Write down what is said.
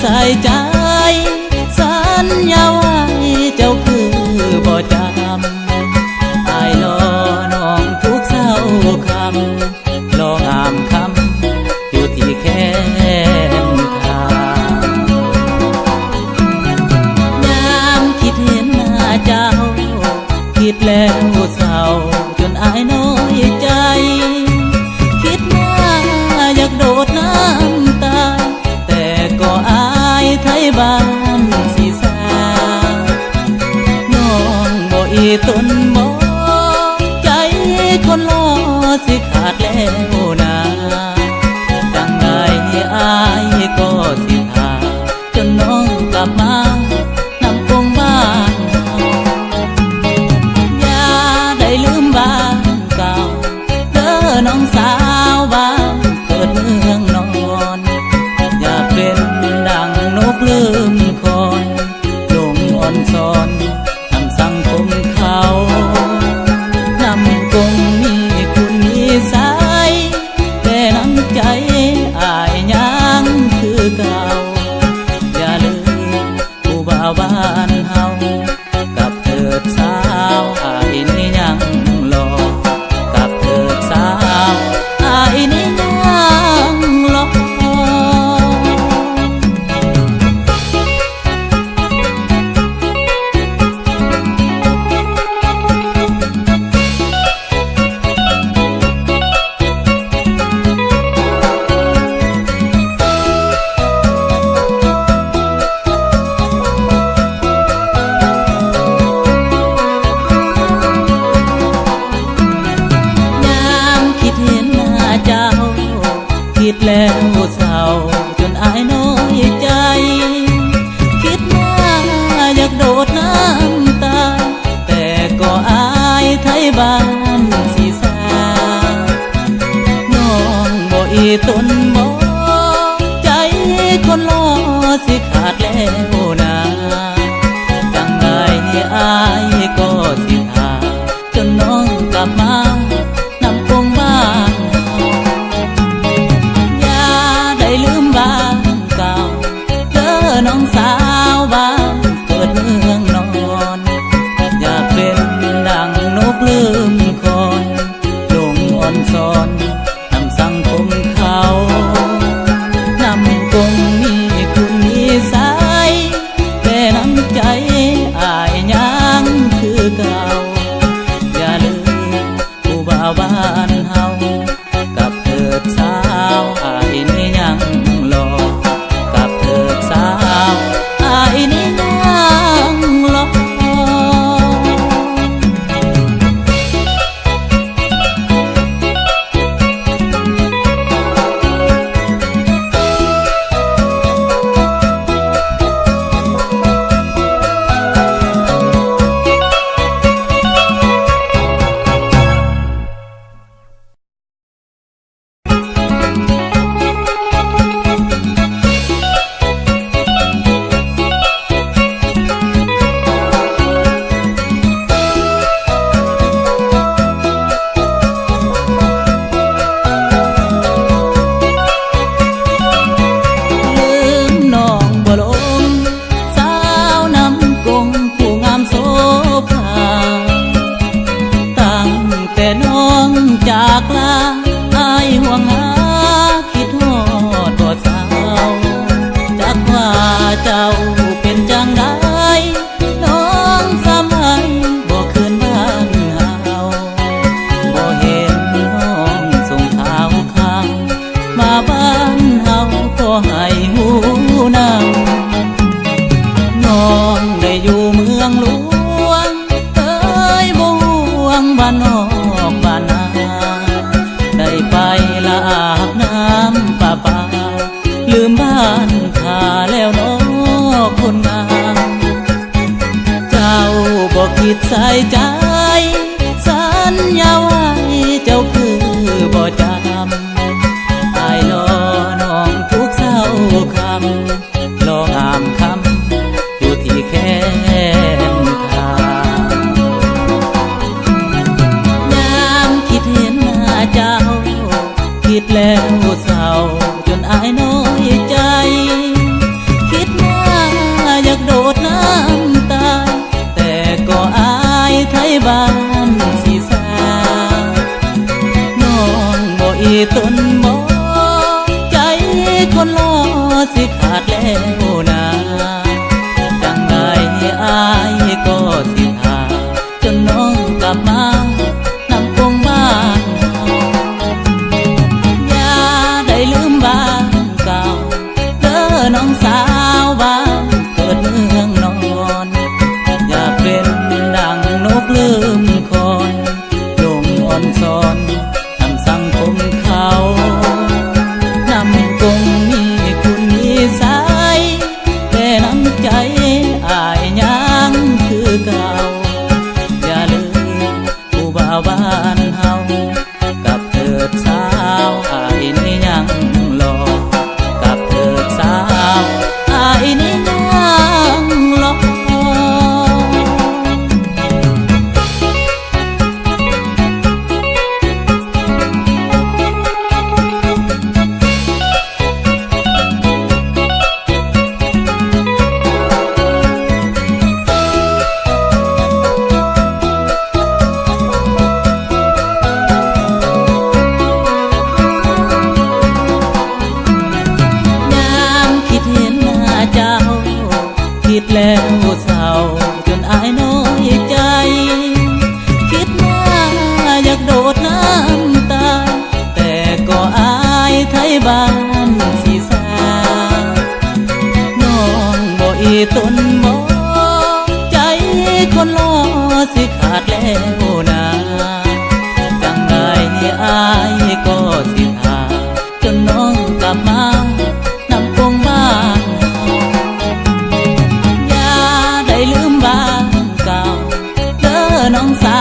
ใส่ใจสัญญาไว้เจ้าคือบ่จำอายรอน้องทุกเศร้าคำรองามคำอยู่ที่แค่ทางยามคิดเห็นหน้าเจ้าคิดแล้วเศร้าจนอายน้อยใจคิดว่าอยากโดดน้ำตาแต่ก็อายไทยบ้านสีสาน้องบ่อีตนบ่ใจคนรอสิขาดแล้วนะจังไงอายก็สิหาจนน้องกลับมานำคงบ้านอย่าได้ลืมบ้านเก่าเด้อน้องสาวบ้านเกิดเมืองนอนอย่าเป็นดังนกลืมคนลงอ่อนซอนทำสังคมเขานำกงมีคุณมีสายแต่น้ำใจอายยังคือเก่าอย่าลืมผู้บ่าวบ้านเฮากับเถิดสาวอายนี่ยังรอกับเถิดสาวอายนี่ยังรอคิดแล้วเศร้าจนอายน้อยใจคิดว่าอยากโดดน้ำตาแต่ก็อายไทยบ้านสีสาน้องบ่อีตนบ่ใจคนรอสิขาดแล้วนะจังไงอายก็สิหาจนน้องกลับมานำคงบ้านลืมบ้านเก่าเด้อน้องสาวบ้านเกิดเมืองนอนอย่าเป็นดังนกลืมคนลงอ่อนซอนทำสังคมเขานำกงมีคุณมีสายแต่น้ำใจอายยังคือเก่าอย่าลืมผู้บ่าวบ้านเฮากับเถิดสาวอายนี่ยังรอกับเถิดสาวอายนี่ยังรอจากลาอายห่วงหาคิดฮอดบ่สาวจักว่าเจ้าเป็นจังไดน้องสำไห้บ่คืนบ้านเฮาบ่เห็นน้องส่งข่าวข้างมาบ้านเฮาก็ให้หูนำน้องได้อยู่เมืองหลวงเอ้ยบ่ห่วงบ้านนอกบ้านนาได้ไปลาอาบน้ำป่าป่าลืมบ้านข้าแล้วน้องคนงามเจ้าบอกคิดใส่ใจสัญญาไว้เจ้าคือบ่จำอายรอน้องทุกเศร้าคำรองามคำอยู่ที่แค่ทางยามคิดเห็นหน้าเจ้าคิดแล้วเศร้าจนอายน้อยใจคิด บ้านสีสาน้องบ่อีตนบ่ใจคนรอสิขาดแล้วนะจังใดอายก็สิหาจนน้องกลับมานำกงบ้านอย่าได้ลืมบ้านเก่าเด้อน้องสาวบ้านเกิดเมืองนอนอย่าเป็นดังนกลืมคนลงอ่อนซอนทำสังคมเขานำกงมีคุณมีสายแต่น้ำใจอายยังคือเก่าอย่าลืมผู้บ่าวบ้านเฮากับเถิดสาวอายนี่ยังรอกับเถิดสาวอายนี่ยังรอ เจ้าคิดแล้วเศร้าจนอายน้อยใจคิดว่าอยากโดดน้ำตาแต่ก็อายไทยบ้านสีสาน้องบ่อีตนบ่ใจคนรอสิขาดแล้วนะจังใดอายก็สิหาจนน้องกลับมานำกงบ้านอย่าได้ลืมบ้านเก่าเด้อน้องสา